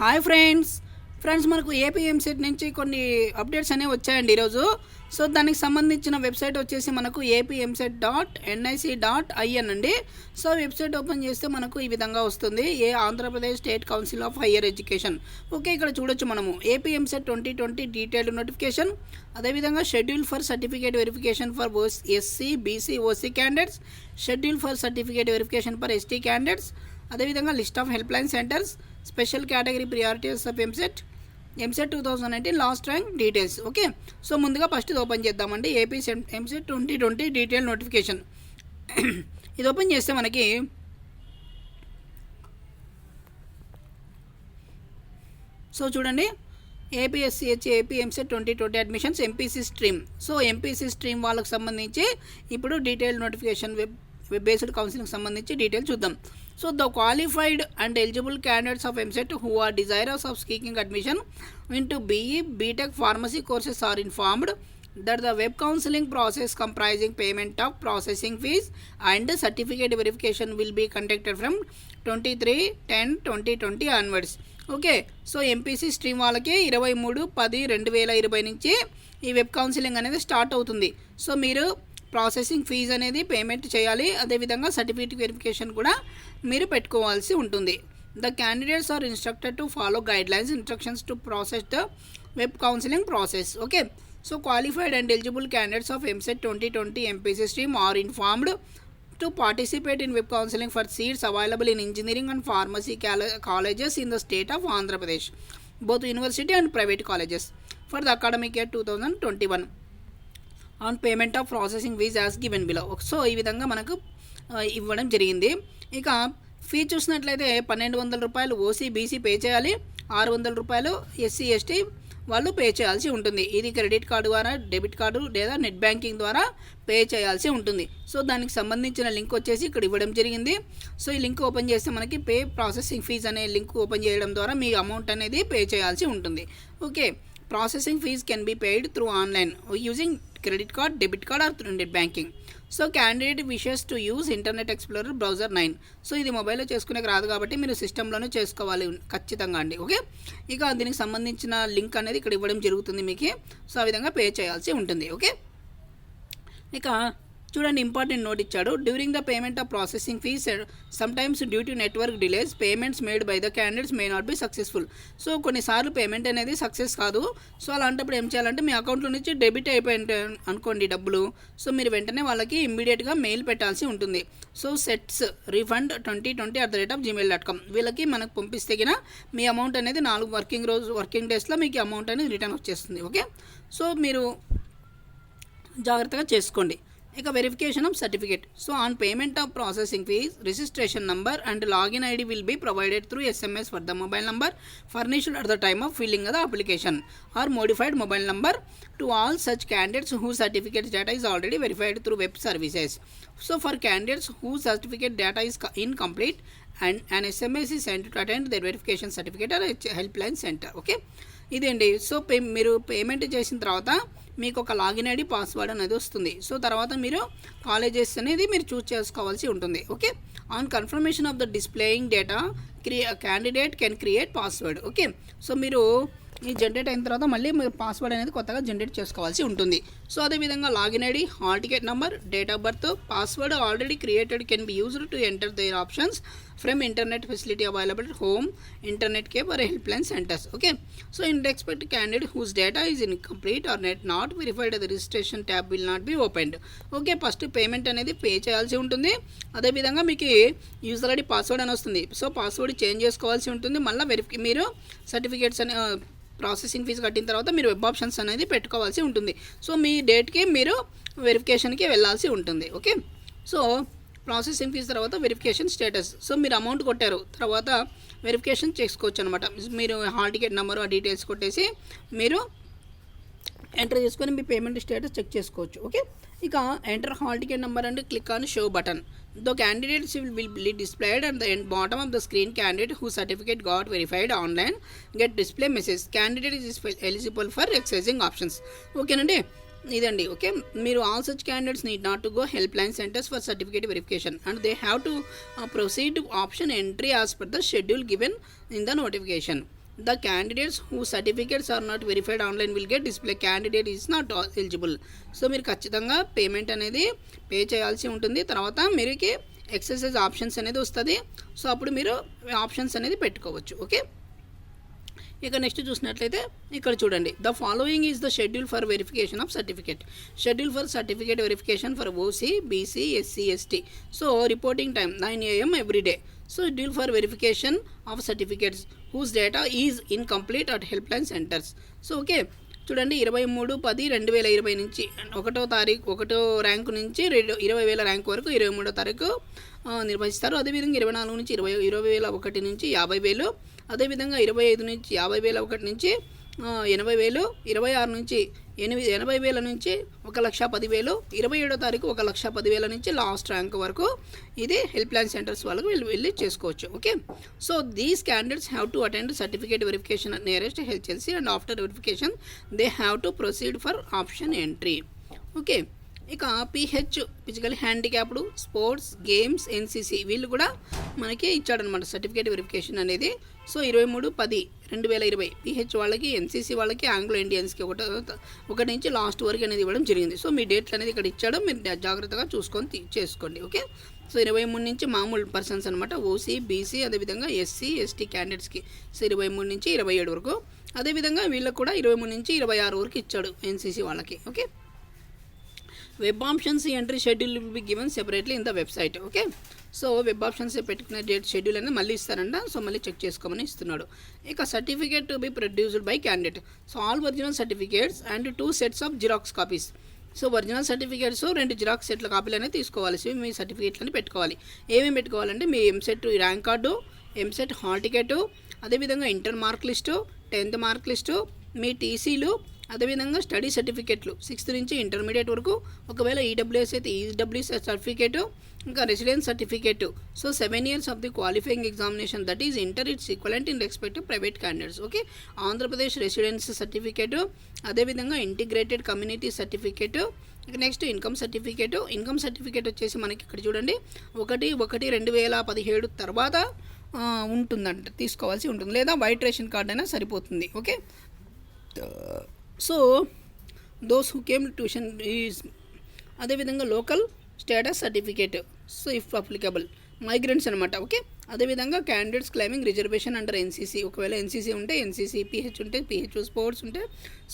Hi friends మనకు AP EAMCET నుంచి కొన్ని అప్డేట్స్ అనేవి వచ్చాయండి ఈరోజు. సో దానికి సంబంధించిన వెబ్సైట్ వచ్చేసి మనకు apmset.nic.in అండి. సో వెబ్సైట్ ఓపెన్ చేస్తే మనకు ఈ విధంగా వస్తుంది, Andhra Pradesh state council of higher education. Okay, ఇక్కడ చూడొచ్చు మనము ఏపీ ఎంసెట్ 2020 డీటెయిల్డ్ నోటిఫికేషన్, అదేవిధంగా schedule for certificate verification for SC BC OC candidates, schedule for certificate verification for ST candidates, అదేవిధంగా list of help line centres, special category priorities of EAMCET 2019 last rank details. Okay, so ముందుగా first ఇది open చేద్దామండి. AP EAMCET 2020 detail notification. ఇది open చేస్తే మనకి so చూడండి, APSCHE AP EAMCET 2020 admissions MPC stream. So MPC stream వాళ్ళకి సంబంధించి ఇప్పుడు detail notification web based counselling సంబంధించి డీటెయిల్ చూద్దాం. So the qualified and eligible candidates of EAMCET who are desirous of seeking admission into BE, BTech pharmacy courses are informed that the web counseling process comprising payment of processing fees and certificate verification will be conducted from 23/10/2020 onwards. Okay, so MPC stream వాళ్ళకి 23/10/2020 నుంచి ఈ web counselling అనేది start అవుతుంది. So మీరు processing fees అనేది payment చేయాలి, అదేవిధంగా certificate verification కూడా మీరు పెట్టుకోవాల్సి ఉంటుంది. The candidates are instructed to follow guidelines, instructions to process the web counseling process. Okay, so qualified and eligible candidates of MSET 2020 MPC stream are informed to participate in web counseling for seats available in engineering and pharmacy colleges in the state of Andhra Pradesh, both university and private colleges, for the academic year 2021 on payment of processing fees as given below. So ఈ విధంగా మనకు ఇవ్వడం జరిగింది. ఇక fee చూసినట్లయితే 1,200 రూపాయలు OC BC pay చేయాలి, 600 రూపాయలు ఎస్సీ ఎస్టీ వాళ్ళు పే చేయాల్సి ఉంటుంది. ఇది క్రెడిట్ కార్డు ద్వారా, డెబిట్ కార్డు లేదా నెట్ బ్యాంకింగ్ ద్వారా పే చేయాల్సి ఉంటుంది. సో దానికి సంబంధించిన లింక్ వచ్చేసి ఇక్కడ ఇవ్వడం జరిగింది. సో ఈ లింక్ ఓపెన్ చేస్తే మనకి పే ప్రాసెసింగ్ ఫీజ్ అనే లింక్ ఓపెన్ చేయడం ద్వారా మీ అమౌంట్ అనేది పే చేయాల్సి ఉంటుంది. Okay, processing fees can be paid through online using credit card, debit card or through net banking. So candidate wishes to use Internet Explorer browser 9. So ఇది మొబైల్లో చేసుకునే రాదు కాబట్టి మీరు సిస్టంలోనే చేసుకోవాలి ఖచ్చితంగా అండి. ఓకే, ఇక దీనికి సంబంధించిన లింక్ అనేది ఇక్కడ ఇవ్వడం జరుగుతుంది మీకు. సో ఆ విధంగా పే చేయాల్సి ఉంటుంది. ఓకే, ఇక చూడండి, ఇంపార్టెంట్ నోట్ ఇచ్చాడు. During the payment of processing fees sometimes due to network delays payments made by the candidates may not be successful. So కొన్నిసార్లు పేమెంట్ అనేది సక్సెస్ కాదు. సో అలాంటప్పుడు ఏం చేయాలంటే మీ అకౌంట్లో నుంచి డెబిట్ అయిపోయింది అనుకోండి డబ్బులు, సో మీరు వెంటనే వాళ్ళకి ఇమ్మీడియట్గా మెయిల్ పెట్టాల్సి ఉంటుంది. సో సెట్స్ రీఫండ్ 2020@gmail.com వీళ్ళకి మనకు పంపిస్తే గిన మీ అమౌంట్ అనేది 4 వర్కింగ్ డేస్లో మీకు అమౌంట్ అనేది రిటర్న్ వచ్చేస్తుంది. ఓకే, సో మీరు జాగ్రత్తగా చేసుకోండి. ఇక verification of certificate. So on payment of processing fees registration number and login ID will be provided through SMS for the mobile number furnished at the time of filling the application or modified mobile number to all such candidates who certificate data is already verified through web services. So for candidates who certificate data is incomplete and an SMS is sent to attend their verification certificate or helpline center. Okay, ఇదండి. So మీరు payment చేసిన తర్వాత మీకు ఒక login ID password అనేది వస్తుంది. So తర్వాత మీరు కాలేజెస్ అనేది మీరు చూస్ చేసుకోవాల్సి ఉంటుంది. Okay, on confirmation of the displaying data candidate can create password. Okay, so మీరు ఈ జనరేట్ అయిన తర్వాత మళ్ళీ మీరు పాస్వర్డ్ అనేది కొత్తగా జనరేట్ చేసుకోవాల్సి ఉంటుంది. సో అదేవిధంగా login ID, hall ticket number, date of birth, password already created can be used to enter their options from internet facility available at home, internet cafe or helpline centers. Okay, so in respect candidate whose data is incomplete or not verified, the registration tab will not be opened. Okay, first payment అనేది pay చేయాల్సి ఉంటుంది. అదేవిధంగా మీకు user ID password అని వస్తుంది. So password change చేసుకోవాల్సి ఉంటుంది. మళ్ళీ మీరు సర్టిఫికేట్స్ అని ప్రాసెసింగ్ ఫీజు కట్టిన తర్వాత మీరు వెబ్ ఆప్షన్స్ అనేది పెట్టుకోవాల్సి ఉంటుంది. సో మీ డేట్కి మీరు వెరిఫికేషన్కి వెళ్ళాల్సి ఉంటుంది. ఓకే, సో ప్రాసెసింగ్ ఫీజు తర్వాత వెరిఫికేషన్ స్టేటస్. సో మీరు అమౌంట్ కొట్టారు, తర్వాత వెరిఫికేషన్ చేసుకోవచ్చు అనమాట. మీరు హాల్ టికెట్ నెంబరు ఆ డీటెయిల్స్ కొట్టేసి మీరు ఎంటర్ చేసుకొని మీ పేమెంట్ స్టేటస్ చెక్ చేసుకోవచ్చు. ఓకే, ఇక enter hall ticket number and click on show button. The candidates will be displayed at the bottom of the screen. Candidate whose certificate got verified online get display message. Candidate is eligible for accessing options. ఓకేనండి, ఇదండి. Okay, మీరు all such candidates need not to go help line centres for certificate verification and they have to proceed option entry as per the schedule given in the notification. The candidates whose certificates are not verified online will get display candidate is not eligible. So మీరు ఖచ్చితంగా payment అనేది pay చేయాల్సి ఉంటుంది. తర్వాత మీరుకి exercise options అనేది వస్తుంది. So అప్పుడు మీరు ఆప్షన్స్ అనేది పెట్టుకోవచ్చు. ఓకే, ఇక నెక్స్ట్ చూసినట్లయితే ఇక్కడ చూడండి, the following is the schedule for verification of certificate. Schedule for certificate verification for OC, BC, SC, ST. So reporting time 9 AM every day. So schedule for verification of certificates whose data is incomplete at help line centres. So okay చూడండి, 23/10/2020 నుంచి 1వ తారీఖు 1వ rank నుంచి 20,000 rank వరకు 23వ తారీఖు నిర్వహిస్తారు. అదేవిధంగా 24 నుంచి 20,001 నుంచి 50,000, అదేవిధంగా 25 నుంచి 50,001 నుంచి 80,000, 26 నుంచి 80,000 నుంచి 1,10,000, 27వ తారీఖు 1,10,000 నుంచి లాస్ట్ ర్యాంక్ వరకు ఇది హెల్ప్ లైన్ సెంటర్స్ వాళ్ళకు వెళ్ళి చేసుకోవచ్చు. Okay, so these candidates have to attend certificate verification at nearest HLC and after verification they have to proceed for option entry. Okay, ఇక PH physical handicapped, sports, games, NCC వీళ్ళు కూడా మనకి ఇచ్చాడనమాట certificate verification అనేది. So 23/10/2020 PH వాళ్ళకి, NCC వాళ్ళకి, Anglo ఇండియన్స్కి ఒకటి నుంచి లాస్ట్ వరకు అనేది ఇవ్వడం జరిగింది. సో మీ డేట్లు అనేది ఇక్కడ ఇచ్చాడు, మీరు జాగ్రత్తగా చూసుకొని చేసుకోండి. ఓకే, సో 23 నుంచి మామూలు పర్సన్స్ అనమాట, ఓసీ, బీసీ, అదేవిధంగా ఎస్సీ, ఎస్టీ క్యాండిడేట్స్కి. సో 23 నుంచి 27 వరకు, అదేవిధంగా వీళ్ళకి కూడా 23 నుంచి 26 వరకు ఇచ్చాడు ఎన్సీసీ వాళ్ళకి. Okay, web options entry schedule will be given separately in the website. Okay, so web options పెట్టుకునే డేట్ షెడ్యూల్ అనేది మళ్ళీ ఇస్తారంట. సో మళ్ళీ చెక్ చేసుకోమని ఇస్తున్నాడు. ఇక certificate to be produced by candidate. So all original certificates and 2 sets of xerox copies. So original certificates 2 xerox సెట్ల కాపీలు అనేది తీసుకోవాలి. సో మీ సర్టిఫికేట్లని పెట్టుకోవాలి. ఏమేమి పెట్టుకోవాలంటే మీ EAMCET rank card, EAMCET hall ticket, అదేవిధంగా inter mark list, 10th mark list, మీ టీసీలు, అదేవిధంగా స్టడీ సర్టిఫికేట్లు 6th నుంచి ఇంటర్మీడియట్ వరకు, ఒకవేళ ఈడబ్ల్యూఎస్ అయితే ఈడబ్ల్యూఎస్ సర్టిఫికేటు, ఇంకా residence certificate. So 7 years of the qualifying examination that is inter it's equivalent in respect to private candidates. Okay, Andhra Pradesh residence certificate, అదేవిధంగా ఇంటిగ్రేటెడ్ కమ్యూనిటీ సర్టిఫికేటు. ఇక next income certificate. Income certificate వచ్చేసి మనకి ఇక్కడ చూడండి 1/1/2017 తర్వాత ఉంటుందంట, తీసుకోవాల్సి ఉంటుంది, లేదా వైట్ రేషన్ కార్డ్ అయినా సరిపోతుంది. Okay, so those who came tuition is, అదేవిధంగా local status certificate, so if applicable migrants అనమాట. ఓకే, అదేవిధంగా candidates claiming reservation under NCC, ఒకవేళ ఎన్సీసీ ఉంటే ఎన్సీసీ, పిహెచ్ ఉంటే పిహెచ్, స్పోర్ట్స్ ఉంటే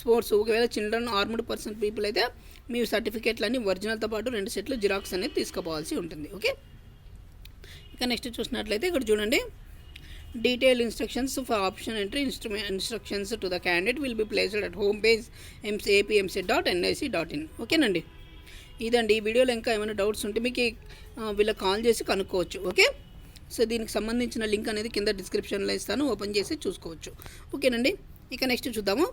స్పోర్ట్స్, ఒకవేళ చిల్డ్రన్ ఆర్మ్డ్ పర్సన్ పీపుల్ అయితే మీ సర్టిఫికేట్లన్నీ ఒరిజినల్తో పాటు 2 sets జిరాక్స్ అనేది తీసుకుపోవాల్సి ఉంటుంది. ఓకే, ఇక నెక్స్ట్ చూసినట్లయితే ఇక్కడ చూడండి, detail instructions for option entry instructions to the candidate will be placed at home page apmc.nic.in. ఓకేనండి, ఇదండి ఈ వీడియోలో. ఇంకా ఏమైనా డౌట్స్ ఉంటే మీకు వీళ్ళకి కాల్ చేసి కనుక్కోవచ్చు. ఓకే, సో దీనికి సంబంధించిన లింక్ అనేది కింద డిస్క్రిప్షన్లో ఇస్తాను, ఓపెన్ చేసి చూసుకోవచ్చు. ఓకేనండి, ఇక నెక్స్ట్ చూద్దాము.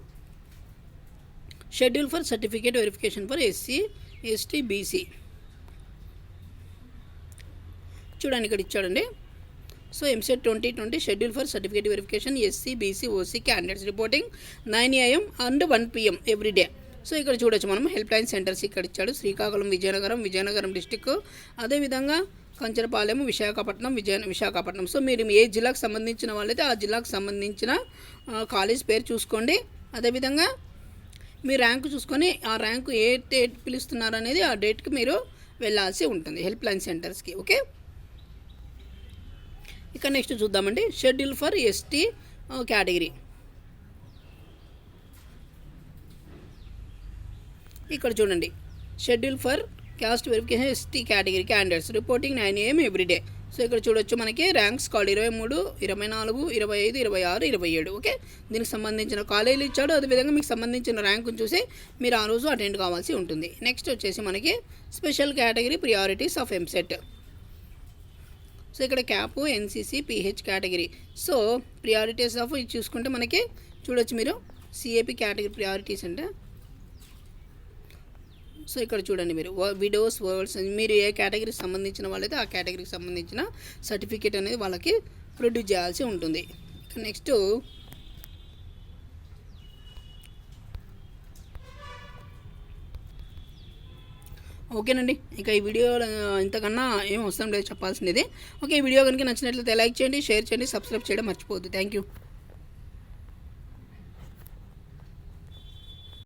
Schedule for certificate verification for SC, ST, BC. చూడండి ఇక్కడ ఇచ్చాడండి. So EAMCET 2020 schedule for certificate verification SC, BC, OC candidates reporting 9 AM and 1 PM every day. So ఇక్కడ చూడొచ్చు మనం హెల్ప్ లైన్ సెంటర్స్ ఇక్కడ ఇచ్చాడు. శ్రీకాకుళం, విజయనగరం డిస్టిక్, అదేవిధంగా కంచరపాలెం, విశాఖపట్నం. సో మీరు ఏ జిల్లాకు సంబంధించిన వాళ్ళైతే ఆ జిల్లాకు సంబంధించిన కాలేజ్ పేరు చూసుకోండి. అదేవిధంగా మీ ర్యాంకు చూసుకొని ఆ ర్యాంకు ఏ డేట్ పిలుస్తున్నారు అనేది ఆ డేట్కి మీరు వెళ్ళాల్సి ఉంటుంది హెల్ప్ లైన్ సెంటర్స్కి. ఓకే, ఇక నెక్స్ట్ చూద్దామండి. Schedule for ST category. ఇక్కడ చూడండి, schedule for caste verification ST category candidates reporting 9 AM every day. So ఇక్కడ చూడొచ్చు మనకి ర్యాంక్స్ కార్డ్ 23, 24, 25, 26, 27. ఓకే, దీనికి సంబంధించిన కాలేజీలు ఇచ్చాడు. అదేవిధంగా మీకు సంబంధించిన ర్యాంకును చూసి మీరు ఆ రోజు అటెండ్ కావాల్సి ఉంటుంది. నెక్స్ట్ వచ్చేసి మనకి special category priorities of EAMCET. So ఇక్కడ CAP, NCC, PH category. So priorities of ఇది చూసుకుంటే మనకి చూడొచ్చు మీరు సిఏపి కేటగిరీ ప్రియారిటీస్ అంటే. సో ఇక్కడ చూడండి మీరు విడోస్, వర్డ్స్, మీరు ఏ కేటగిరీకి సంబంధించిన వాళ్ళైతే ఆ కేటగిరీకి సంబంధించిన సర్టిఫికేట్ అనేది వాళ్ళకి ప్రొడ్యూస్ చేయాల్సి ఉంటుంది. నెక్స్ట్ ఓకేనండి, ఇక ఈ వీడియో ఇంతకన్నా ఏం అవసరం లేదు చెప్పాల్సింది. ఓకే, ఈ వీడియో కనుక నచ్చినట్లయితే లైక్ చేయండి, షేర్ చేయండి, సబ్స్క్రైబ్ చేయడం మర్చిపోవద్దు. Thank you.